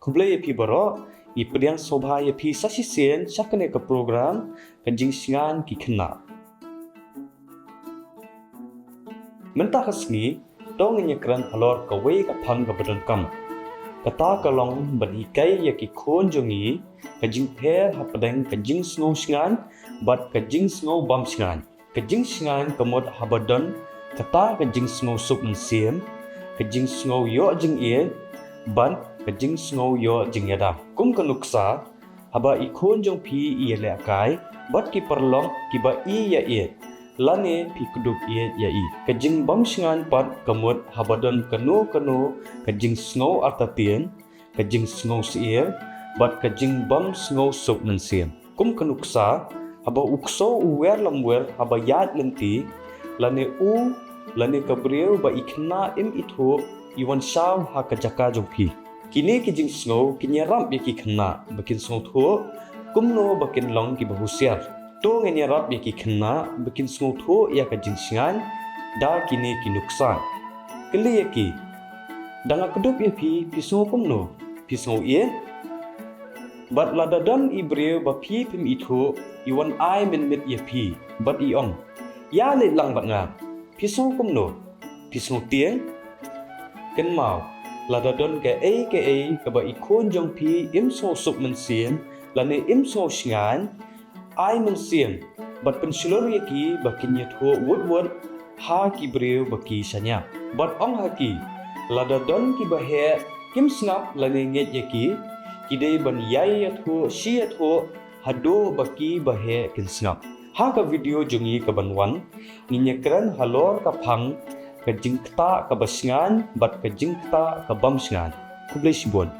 Kublai yapi baro ipediang sobha yapi sasisen syakane ke program kajing singan ki kena. Mentah kesni dong nyekran halor kawe ka phang ka badan kam. Kata kalong banikai yaki kon jongi kajing pher hapadang kajing snow singan bat kajing snow bam singan. Kajing singan kamot habadan kata kajing snow sup mensim kajing snow yo jing ie ban kajing snow yo jing yada. Kum kanuksa haba ikon jong pi ie le akai bat ki perlong ki ba i ya ie lane pi kuduk ie ya i. Kajing bam singan pat kamot habadan kanu kajing snow artatien kajing snow siir bat kajing bam snow sup mensim. Kum kanuksa haba ukso uwer lamwer haba yad lenti lane kabriu ba ikna im itho iwan shaw ha kajaka jongpi. Kini kijing snow kinyaram yaki kena bakin snow tho kumno bakin long ki bahusiar. To nganyarap yaki kena bakin snow tho ya kajing singan da kini kinuksan. Kali yaki danga kedup yapi pisno kumno pisno ie bat ladadan ibriu ba pi pim itho iwan ai min mit yapi bat iong ya le lang bat nga pisno kumno pisno tieng ken mau ladadon ke ka ba ikon jong pi im so sup mensim lane im so singan ai mensim bat pensulur yaki bakin yatho wud ha ki breu baki sanya bat ong haki ladadon ki bahe kim snap lane nget yaki kidei ban yai yatho si yatho hado baki bahe kin snap ha ka video jongi ka banwan ninyekran halor ka phang kajing kta ka basingan bat kajing kta ka bam singan kublai sibon.